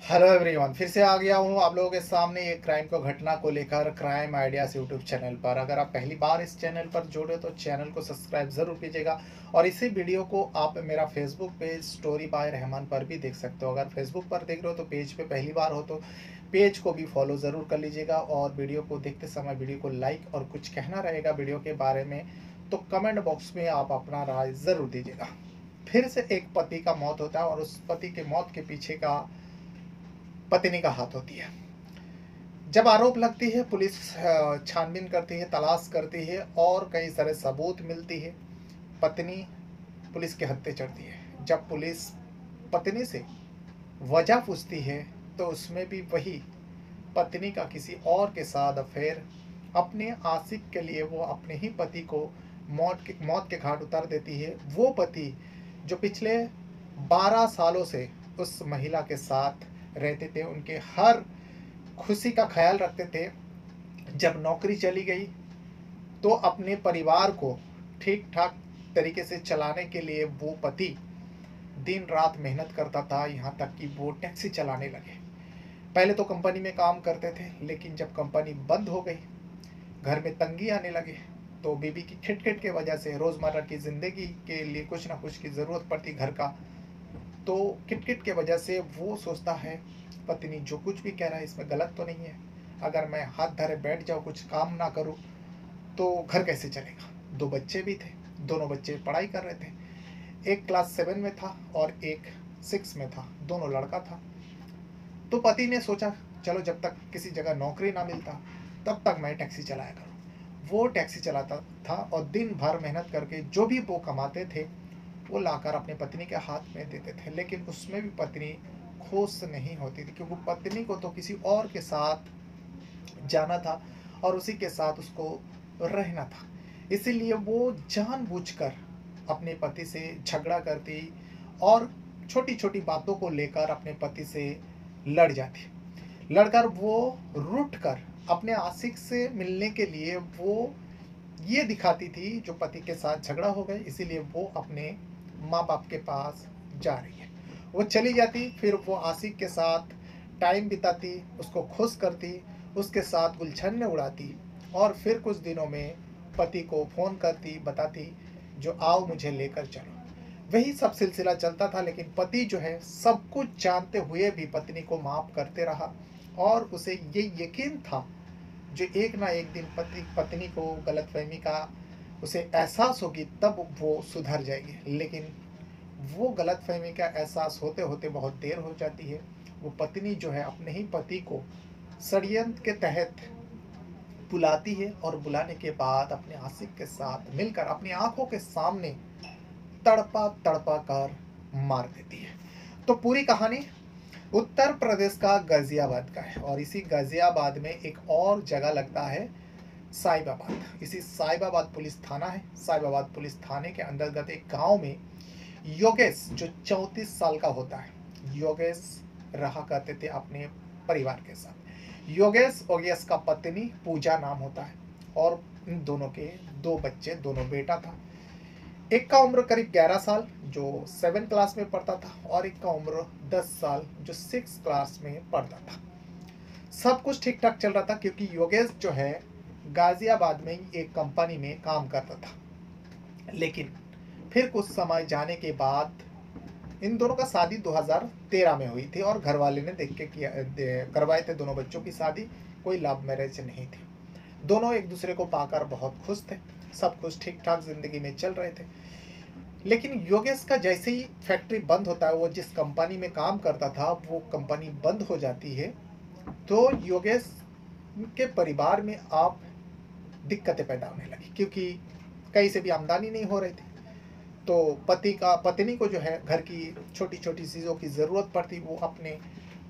Hello everyone, फिर से आ गया हूँ आप लोगों के सामने एक क्राइम को घटना को लेकर क्राइम आइडियाज यूट्यूब चैनल पर। अगर आप पहली बार इस चैनल पर जुड़े हो तो चैनल को सब्सक्राइब ज़रूर कीजिएगा। और इसी वीडियो को आप मेरा Facebook page story by Rahman पर भी देख सकते हो। अगर फेसबुक पर देख रहे हो तो पेज पे पहली बार हो तो पेज को भी फॉलो ज़रूर कर लीजिएगा। और वीडियो को देखते समय वीडियो को लाइक और कुछ कहना रहेगा वीडियो के बारे में तो कमेंट बॉक्स में आप अपना राय ज़रूर दीजिएगा। फिर से एक पति का मौत होता है और उस पति के मौत के पीछे का पत्नी का हाथ होती है। जब आरोप लगती है पुलिस छानबीन करती है, तलाश करती है और कई सारे सबूत मिलती है। पत्नी पुलिस के हत्थे चढ़ती है। जब पुलिस पत्नी से वजह पूछती है तो उसमें भी वही पत्नी का किसी और के साथ अफेयर, अपने आशिक के लिए वो अपने ही पति को मौत के घाट उतार देती है। वो पति जो पिछले 12 सालों से उस महिला के साथ रहते थे, उनके हर खुशी का ख्याल रखते थे, जब नौकरी चली गई तो अपने परिवार को ठीक ठाक तरीके से चलाने के लिए वो पति दिन रात मेहनत करता था। यहाँ तक कि वो टैक्सी चलाने लगे। पहले तो कंपनी में काम करते थे, लेकिन जब कंपनी बंद हो गई, घर में तंगी आने लगे तो बीबी की खिटखिट के वजह से रोज़मर्रा की ज़िंदगी के लिए कुछ ना कुछ की ज़रूरत पड़ती घर का। तो किटकिट के वजह से वो सोचता है पत्नी जो कुछ भी कह रहा है इसमें गलत तो नहीं है। अगर मैं हाथ धरे बैठ जाऊँ, कुछ काम ना करूँ तो घर कैसे चलेगा। 2 बच्चे भी थे, दोनों बच्चे पढ़ाई कर रहे थे। एक क्लास 7 में था और एक 6 में था, दोनों लड़का था। तो पति ने सोचा चलो जब तक किसी जगह नौकरी ना मिलता तब तक मैं टैक्सी चलाया करूँ। वो टैक्सी चलाता था और दिन भर मेहनत करके जो भी वो कमाते थे वो लाकर अपनी पत्नी के हाथ में देते थे। लेकिन उसमें भी पत्नी खुश नहीं होती थी, क्योंकि पत्नी को तो किसी और के साथ जाना था और उसी के साथ उसको रहना था। इसीलिए वो जानबूझकर अपने पति से झगड़ा करती और छोटी छोटी बातों को लेकर अपने पति से लड़ जाती। लड़कर वो रूठ कर अपने आशिक से मिलने के लिए वो ये दिखाती थी जो पति के साथ झगड़ा हो गया, इसीलिए वो अपने माँ बाप के पास जा रही है। वो चली जाती, फिर वो आशिक के साथ टाइम बिताती, उसको खुश करती, उसके साथ गुलछन्ने उड़ाती और फिर कुछ दिनों में पति को फ़ोन करती, बताती जो आओ मुझे लेकर चलो। वही सब सिलसिला चलता था। लेकिन पति जो है सब कुछ जानते हुए भी पत्नी को माफ़ करते रहा और उसे ये यकीन था जो एक ना एक दिन पति पत्नी को गलतफहमी का उसे एहसास होगी तब वो सुधर जाएगी। लेकिन वो गलतफहमी का एहसास होते होते बहुत देर हो जाती है। वो पत्नी जो है अपने ही पति को षड्यंत्र के तहत बुलाती है और बुलाने के बाद अपने आशिक के साथ मिलकर अपनी आंखों के सामने तड़पा तड़पा कर मार देती है। तो पूरी कहानी उत्तर प्रदेश का गाजियाबाद का है और इसी गाजियाबाद में एक और जगह लगता है साहिबाबाद। इसी साहिबाबाद पुलिस थाना है। साहिबाबाद पुलिस थाने के अंतर्गत एक गांव में योगेश जो 34 साल का होता है, योगेश रहा करते थे अपने परिवार के साथ। योगेश और यश का पत्नी पूजा नाम होता है और इन दोनों के 2 बच्चे, दोनों बेटा था। एक का उम्र करीब 11 साल जो 7 क्लास में पढ़ता था और एक का उम्र 10 साल जो 6 क्लास में पढ़ता था। सब कुछ ठीक ठाक चल रहा था, क्योंकि योगेश जो है गाजियाबाद में ही एक कंपनी में काम करता था। लेकिन फिर कुछ समय जाने के बाद इन दोनों का शादी 2013 में हुई थी और घर वाले ने देख के करवाए थे दोनों बच्चों की शादी। कोई लव मैरिज नहीं थी। दोनों एक दूसरे को पाकर बहुत खुश थे, सब कुछ ठीक ठाक जिंदगी में चल रहे थे। लेकिन योगेश का जैसे ही फैक्ट्री बंद होता है, वो जिस कंपनी में काम करता था वो कंपनी बंद हो जाती है, तो योगेश के परिवार में आप दिक्कतें पैदा होने लगी, क्योंकि कहीं से भी आमदनी नहीं हो रही थी। तो पत्नी को जो है घर की छोटी छोटी चीज़ों की ज़रूरत पड़ती, वो अपने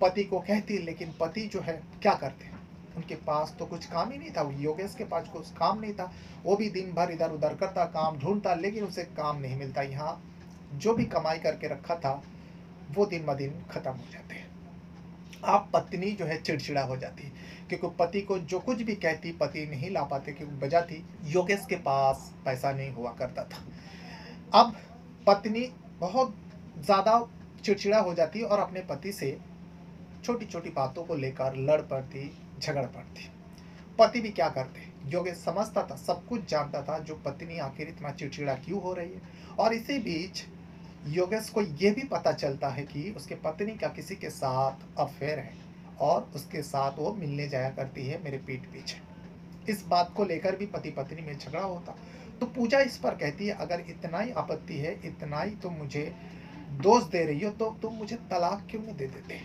पति को कहती। लेकिन पति जो है क्या करते, उनके पास तो कुछ काम ही नहीं था। योगेश के पास कुछ काम नहीं था। वो भी दिन भर इधर उधर करता, काम ढूंढता, लेकिन उसे काम नहीं मिलता। यहाँ जो भी कमाई करके रखा था वो दिन ब दिन खत्म हो जाते हैं। आप पत्नी जो है चिड़चिड़ा हो जाती, क्योंकि पति को जो कुछ भी कहती पति नहीं ला पाते, क्योंकि वजह थी योगेश के पास पैसा नहीं हुआ करता था। अब पत्नी बहुत ज़्यादा चिड़चिड़ा हो जाती है और अपने पति से छोटी छोटी बातों को लेकर लड़ पड़ती, झगड़ पड़ती। पति भी क्या करते, योगेश समझता था, सब कुछ जानता था, जो पत्नी आखिर इतना चिड़चिड़ा क्यों हो रही है। और इसी बीच योगेश को यह भी पता चलता है कि उसके पत्नी का किसी के साथ अफेयर है और उसके साथ वो मिलने जाया करती है मेरे पीठ पीछे। इस बात को लेकर भी पति पत्नी में झगड़ा होता। तो पूजा इस पर कहती है, अगर इतना ही आपत्ति है, इतना ही तुम मुझे दोष दे रही हो, तो तुम मुझे तलाक क्यों नहीं दे देते।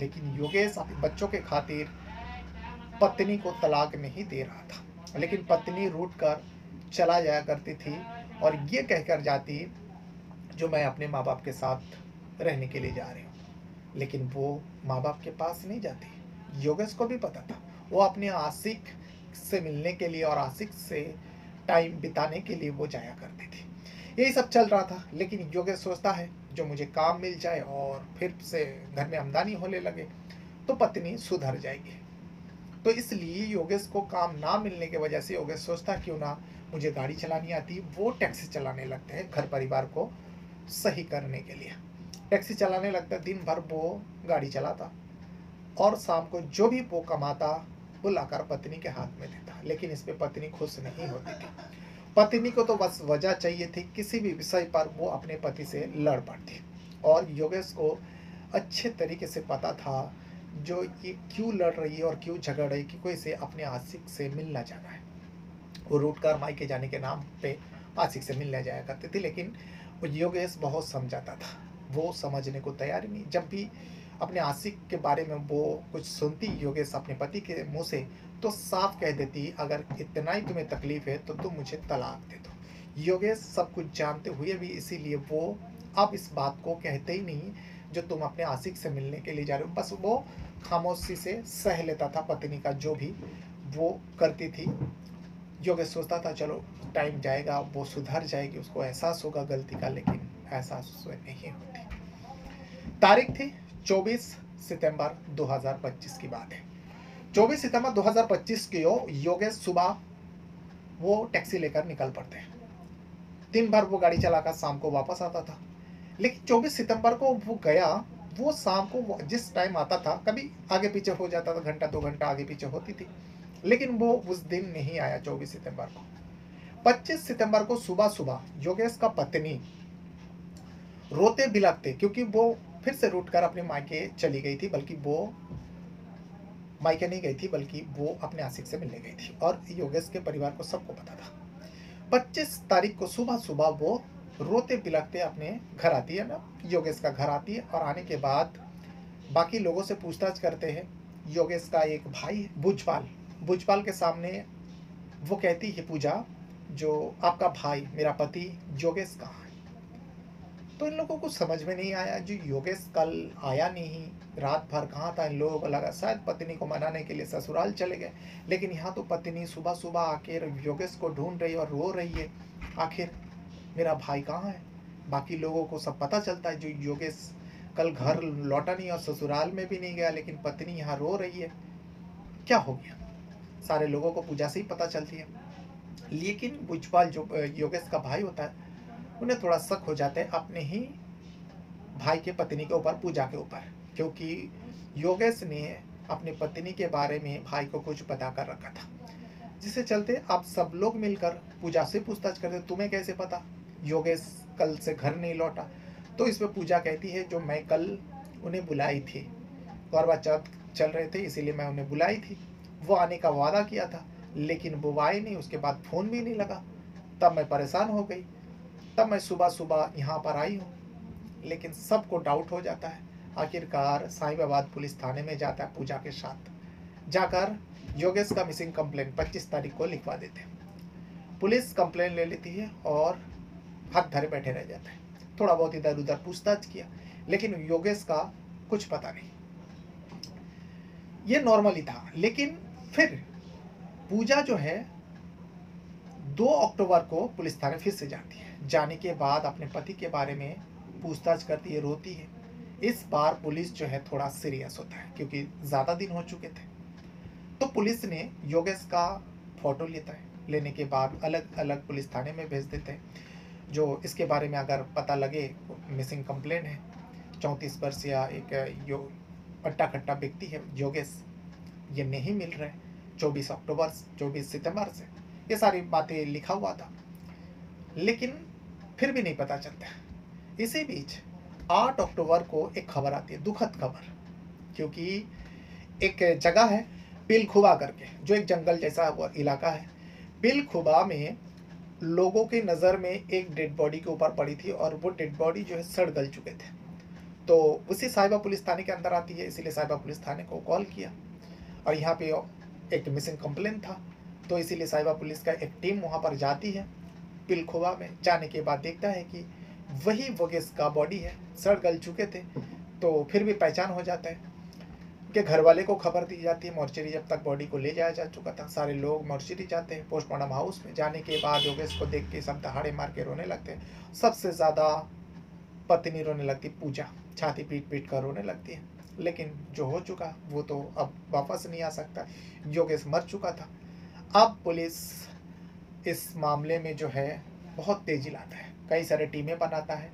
लेकिन योगेश अपने बच्चों के खातिर पत्नी को तलाक नहीं दे रहा था। लेकिन पत्नी रूठ कर चला जाया करती थी और ये कहकर जाती, जो मैं अपने माँ बाप के साथ रहने के लिए जा रही हूँ। लेकिन वो माँ बाप के पास नहीं जाती। योगेश को भी पता था, वो अपने आशिक से मिलने के लिए और आशिक से टाइम बिताने के लिए वो जाया करती थी। यही सब चल रहा था। लेकिन योगेश सोचता है, जो मुझे काम मिल जाए और फिर से घर में आमदनी होने लगे तो पत्नी सुधर जाएगी। तो इसलिए योगेश को काम ना मिलने की वजह से योगेश सोचता, क्यों ना मुझे गाड़ी चलानी आती, वो टैक्सी चलाने लगते हैं घर परिवार को सही करने के लिए। टैक्सी चलाने लगता, दिन भर वो गाड़ी चलाता और शाम को जो भी वो कमाता वो लाकर पत्नी के हाथ में देता। लेकिन इस पे पत्नी खुश नहीं होती थी। पत्नी को तो बस वजह चाहिए थी, किसी भी विषय पर वो अपने पति से लड़ पड़ती। और योगेश को अच्छे तरीके से पता था जो ये क्यों लड़ रही है और क्यों झगड़ रही है, कि कोई से अपने आशिक से मिलना जाना है। वो रूठकर मायके जाने के नाम पे आशिक से मिलने जाया करती थी। लेकिन वो योगेश बहुत समझाता था, वो समझने को तैयार ही नहीं। जब भी अपने आशिक के बारे में वो कुछ सुनती योगेश अपने पति के मुंह से, तो साफ कह देती, अगर इतना ही तुम्हें तकलीफ है तो तुम मुझे तलाक दे दो। योगेश सब कुछ जानते हुए भी इसीलिए वो अब इस बात को कहते ही नहीं, जो तुम अपने आशिक से मिलने के लिए जा रहे हो। बस वो खामोशी से सह लेता था पत्नी का जो भी वो करती थी। योगेश सोचता था, चलो टाइम जाएगा, वो सुधर जाएगी, उसको एहसास होगा गलती का। लेकिन एहसास उसे नहीं होती। तारीख थी 24 सितंबर 2025 की बात है। 24 सितंबर 2025 की योगेश सुबह वो टैक्सी लेकर निकल पड़ते हैं। दिन भर वो गाड़ी चलाकर शाम को वापस आता था। लेकिन 24 सितंबर को वो गया, वो शाम को जिस टाइम आता था, कभी आगे पीछे हो जाता था, घंटा 2 घंटा आगे पीछे होती थी। लेकिन वो उस दिन नहीं आया 24 सितंबर को। 25 सितंबर को सुबह सुबह योगेश का पत्नी रोते बिलखते, क्योंकि वो फिर से रूठकर अपने मायके चली गई थी, बल्कि वो मायके नहीं गई थी, बल्कि वो अपने आशिक से मिलने गई थी। और योगेश के परिवार को सबको पता था। 25 तारीख को सुबह सुबह वो रोते बिलखते अपने घर आती है ना, योगेश का घर आती है। और आने के बाद बाकी लोगों से पूछताछ करते हैं। योगेश का एक भाई है भुजपाल, भुजपाल के सामने वो कहती है पूजा, जो आपका भाई मेरा पति योगेश कहाँ है। तो इन लोगों को समझ में नहीं आया, जो योगेश कल आया नहीं, रात भर कहाँ था। इन लोगों को लगा शायद पत्नी को मनाने के लिए ससुराल चले गए। लेकिन यहाँ तो पत्नी सुबह सुबह आकर योगेश को ढूंढ रही और रो रही है, आखिर मेरा भाई कहाँ है। बाकी लोगों को सब पता चलता है, जो योगेश कल घर लौटा नहीं और ससुराल में भी नहीं गया, लेकिन पत्नी यहाँ रो रही है, क्या हो गया। सारे लोगों को पूजा से ही पता चलती है। लेकिन भुजपाल जो योगेश का भाई होता है, उन्हें थोड़ा शक हो जाता है अपने ही भाई के पत्नी के ऊपर, पूजा के ऊपर। क्योंकि योगेश ने अपने पत्नी के बारे में भाई को कुछ बता कर रखा था, जिससे चलते अब सब लोग मिलकर पूजा से पूछताछ करते, तुम्हें कैसे पता योगेश कल से घर नहीं लौटा। तो इस पर पूजा कहती है, जो मैं कल उन्हें बुलाई थी, करवा चौथ चल रहे थे इसीलिए मैं उन्हें बुलाई थी। वो आने का वादा किया था, लेकिन वो आए नहीं, उसके बाद फ़ोन भी नहीं लगा। तब मैं परेशान हो गई, तब मैं सुबह सुबह यहाँ पर आई हूँ। लेकिन सबको डाउट हो जाता है। आखिरकार साहिबाबाद पुलिस थाने में जाता है पूजा के साथ, जाकर योगेश का मिसिंग कंप्लेंट 25 तारीख को लिखवा देते हैं। पुलिस कंप्लेंट ले लेती है और हाथ धरे बैठे रह जाते हैं। थोड़ा बहुत इधर उधर पूछताछ किया, लेकिन योगेश का कुछ पता नहीं। ये नॉर्मल ही था। लेकिन फिर पूजा जो है 2 अक्टूबर को पुलिस थाने फिर से जाती है। जाने के बाद अपने पति के बारे में पूछताछ करती है, रोती है। इस बार पुलिस जो है थोड़ा सीरियस होता है, क्योंकि ज़्यादा दिन हो चुके थे। तो पुलिस ने योगेश का फोटो लेता है, लेने के बाद अलग अलग पुलिस थाने में भेज देते हैं। जो इसके बारे में अगर पता लगे मिसिंग कंप्लेंट है, 34 वर्षीय एक अट्टा कट्टा व्यक्ति है योगेश, ये नहीं मिल रहे 24 सितंबर से, ये सारी बातें लिखा हुआ था, लेकिन फिर भी नहीं पता चलता। इसी बीच 8 अक्टूबर को एक खबर आती है, दुखद खबर, क्योंकि एक जगह है पिलखुबा करके, जो एक जंगल जैसा वो इलाका है। पिलखुबा में लोगों की नज़र में एक डेड बॉडी के ऊपर पड़ी थी, और वो डेड बॉडी जो है सड़ गल चुके थे। तो उसी साहिबा पुलिस थाने के अंदर आती है, इसीलिए साहिबा पुलिस थाने को कॉल किया, और यहाँ पे एक मिसिंग कंप्लेन था, तो इसीलिए साहिबा पुलिस का एक टीम वहाँ पर जाती है। पिलखुबा में जाने के बाद देखता है कि वही योगेश का बॉडी है, सड़ गल चुके थे, तो फिर भी पहचान हो जाता है कि घर वाले को खबर दी जाती है। मोर्चरी जब तक बॉडी को ले जाया जा चुका था, सारे लोग मोर्चरी जाते हैं। पोस्टमार्टम हाउस में जाने के बाद योगेश को देख के सब दहाड़े मार के रोने लगते हैं। सबसे ज़्यादा पत्नी रोने लगती, पूजा छाती पीट पीट कर रोने लगती है, लेकिन जो हो चुका वो तो अब वापस नहीं आ सकता। योगेश मर चुका था। अब पुलिस इस मामले में जो है बहुत तेजी लाता है, कई सारे टीमें बनाता है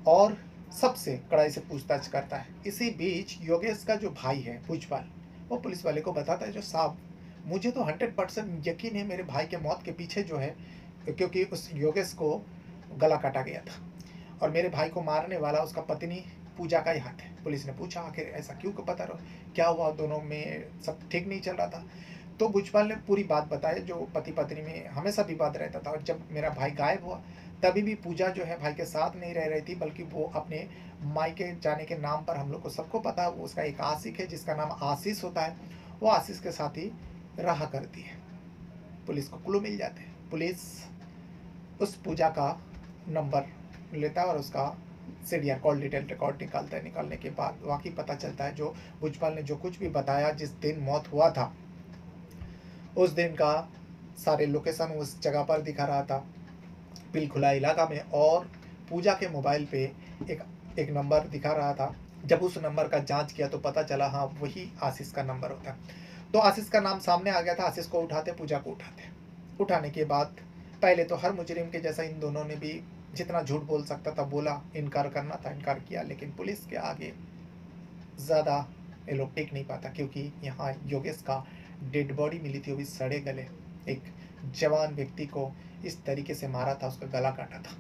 और सबसे कड़ाई से पूछताछ करता है। इसी बीच योगेश का जो भाई है भुजबल, वो पुलिस वाले को बताता है, जो साहब मुझे तो 100% यकीन है मेरे भाई के मौत के पीछे जो है, क्योंकि उस योगेश को गला काटा गया था और मेरे भाई को मारने वाला उसका पत्नी पूजा का ही हाथ है। पुलिस ने पूछा आखिर ऐसा क्यों, पता रहो क्या हुआ, दोनों में सब ठीक नहीं चल रहा था। तो भुजबल ने पूरी बात बताई, जो पति पत्नी में हमेशा विवाद रहता था, और जब मेरा भाई गायब हुआ तभी भी पूजा जो है भाई के साथ नहीं रह रही थी, बल्कि वो अपने मायके जाने के नाम पर, हम लोग को सबको पता है वो उसका एक आशिक है जिसका नाम आशीष होता है, वो आशीष के साथ ही रहा करती है। पुलिस को क्लू मिल जाते हैं। पुलिस उस पूजा का नंबर लेता है और उसका सीडीआर कॉल डिटेल रिकॉर्ड निकालता है। निकालने के बाद वाकई पता चलता है जो भुजबल ने जो कुछ भी बताया, जिस दिन मौत हुआ था उस दिन का सारे लोकेशन उस जगह पर दिखा रहा था, पिलखुला इलाका में, और पूजा के मोबाइल पे एक नंबर दिखा रहा था। जब उस नंबर का जांच किया तो पता चला हाँ वही आशीष का नंबर होता। तो आशीष का नाम सामने आ गया था। आशीष को उठाते, पूजा को उठाते। उठाने के बाद पहले तो हर मुजरिम के जैसा इन दोनों ने भी जितना झूठ बोल सकता था बोला, इनकार करना था इनकार किया, लेकिन पुलिस के आगे ज़्यादा ये लोग टिक नहीं पाता, क्योंकि यहाँ योगेश का डेड बॉडी मिली थी, वो भी सड़े गले। एक जवान व्यक्ति को इस तरीके से मारा था, उसका गला काटा था।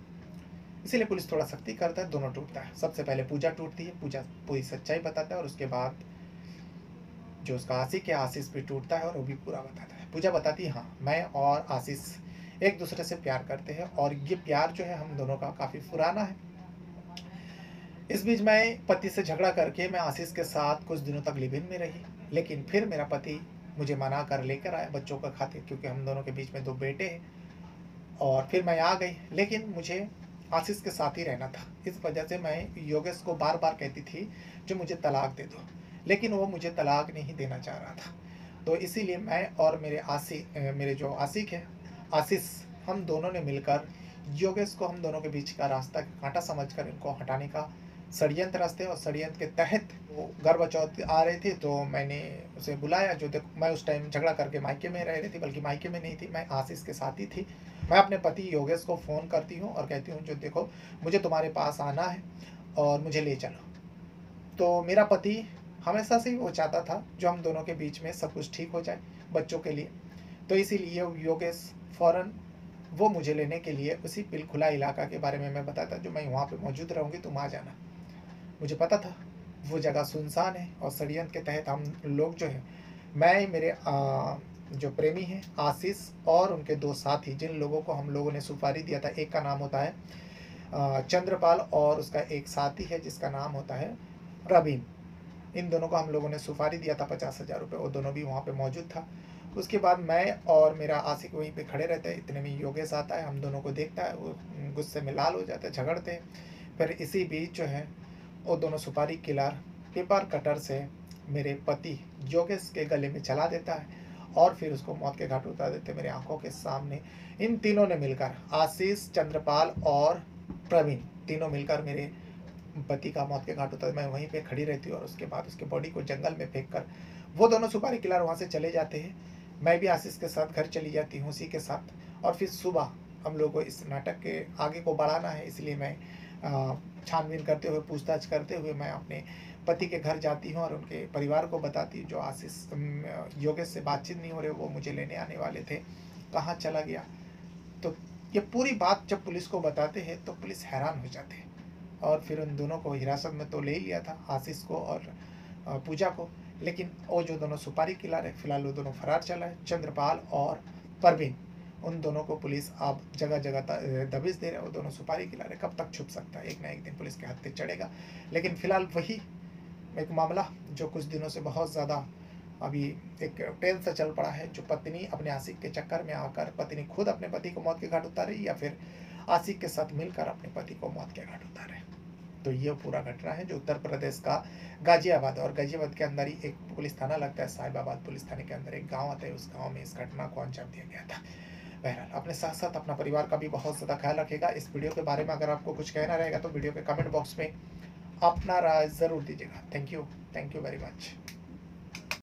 इसीलिए पुलिस थोड़ा सख्ती करता है, दोनों टूटता है। सबसे पहले पूजा टूटती है, पूजा पूरी सच्चाई बताता है, और उसके बाद जो उसका आशिक है आशीष भी टूटता है और वो भी पूरा बताता है। पूजा बताती है हाँ मैं और आशीष एक दूसरे से प्यार करते हैं, और ये प्यार जो है हम दोनों का काफ़ी पुराना है। इस बीच मैं पति से झगड़ा करके मैं आशीष के साथ कुछ दिनों तक लिव इन में रही, लेकिन फिर मेरा पति मुझे मना कर लेकर आया बच्चों का खातिर, क्योंकि हम दोनों के बीच में 2 बेटे हैं, और फिर मैं आ गई। लेकिन मुझे आशीष के साथ ही रहना था। इस वजह से मैं योगेश को बार बार कहती थी जो मुझे तलाक दे दो, लेकिन वो मुझे तलाक नहीं देना चाह रहा था। तो इसीलिए मैं और मेरे जो आशिक है आशीष, हम दोनों ने मिलकर योगेश को हम दोनों के बीच का रास्ता कांटा समझकर इनको हटाने का षड्यंत्र रचते, और षड्यंत्र के तहत वो गर्भ चौथ आ रही थी तो मैंने उसे बुलाया। जो देखो मैं उस टाइम झगड़ा करके मायके में रह रही थी, बल्कि मायके में नहीं थी, मैं आशीष के साथ ही थी। मैं अपने पति योगेश को फ़ोन करती हूँ और कहती हूँ जो देखो मुझे तुम्हारे पास आना है और मुझे ले चलो। तो मेरा पति हमेशा से वो चाहता था जो हम दोनों के बीच में सब कुछ ठीक हो जाए बच्चों के लिए। तो इसीलिए योगेश फ़ौरन वो मुझे लेने के लिए उसी पिलखुला इलाका के बारे में मैं बताता जो मैं वहाँ पे मौजूद रहूँगी, तुम आ जाना। मुझे पता था वो जगह सुनसान है, और षड्यंत्र के तहत हम लोग जो है, मैं मेरे जो प्रेमी हैं आशीष और उनके 2 साथी, जिन लोगों को हम लोगों ने सुपारी दिया था, एक का नाम होता है चंद्रपाल और उसका एक साथी है जिसका नाम होता है प्रवीण। इन दोनों को हम लोगों ने सुपारी दिया था 50,000 रुपये, वो दोनों भी वहाँ पे मौजूद था। उसके बाद मैं और मेरा आशिक वहीं पे खड़े रहते हैं। इतने में योगेश आता है, हम दोनों को देखता है, वो गुस्से में लाल हो जाते हैं, झगड़ते हैं। फिर इसी बीच जो है वो दोनों सुपारी किलर पेपर कटर से मेरे पति योगेश के गले में चला देता है, और फिर उसको मौत के घाट उतार देते मेरे आंखों के सामने। इन तीनों ने मिलकर, आशीष, चंद्रपाल और प्रवीण, तीनों मिलकर मेरे पति का मौत के घाट उतार। मैं वहीं पे खड़ी रहती हूँ, और उसके बाद उसके बॉडी को जंगल में फेंक कर वो दोनों सुपारी किलर वहाँ से चले जाते हैं। मैं भी आशीष के साथ घर चली जाती हूँ उसी के साथ। और फिर सुबह हम लोग को इस नाटक के आगे को बढ़ाना है, इसलिए मैं छानबीन करते हुए, पूछताछ करते हुए मैं अपने पति के घर जाती हूँ और उनके परिवार को बताती हूँ जो आशीष योगेश से बातचीत नहीं हो रही, वो मुझे लेने आने वाले थे, कहाँ चला गया। तो ये पूरी बात जब पुलिस को बताते हैं तो पुलिस हैरान हो जाते हैं और फिर उन दोनों को हिरासत में तो ले ही लिया था, आशीष को और पूजा को। लेकिन वो जो दोनों सुपारी खिला रहे, फिलहाल वो दोनों फरार चला है। चंद्रपाल और परवीन, उन दोनों को पुलिस अब जगह जगह दबिश दे रहे हैं। वो दोनों सुपारी खिला रहे, कब तक छुप सकता है, एक ना एक दिन पुलिस के हत्थे चढ़ेगा। लेकिन फिलहाल वही एक मामला जो कुछ दिनों से बहुत ज़्यादा अभी एक टेंस से चल पड़ा है, जो पत्नी अपने आशिक के चक्कर में आकर पत्नी खुद अपने पति को मौत के घाट उतारे या फिर आशिक के साथ मिलकर अपने पति को मौत के घाट उतारे। तो ये पूरा घटना है जो उत्तर प्रदेश का गाजियाबाद, और गाजियाबाद के अंदर ही एक पुलिस थाना लगता है, साहिबाबाद पुलिस थाने के अंदर एक गाँव आता है, उस गाँव में इस घटना को अंजाम दिया गया था। बहरहाल अपने साथ साथ अपना परिवार का भी बहुत ज़्यादा ख्याल रखेगा। इस वीडियो के बारे में अगर आपको कुछ कहना रहेगा तो वीडियो के कमेंट बॉक्स में अपना राय ज़रूर दीजिएगा। Thank you very much.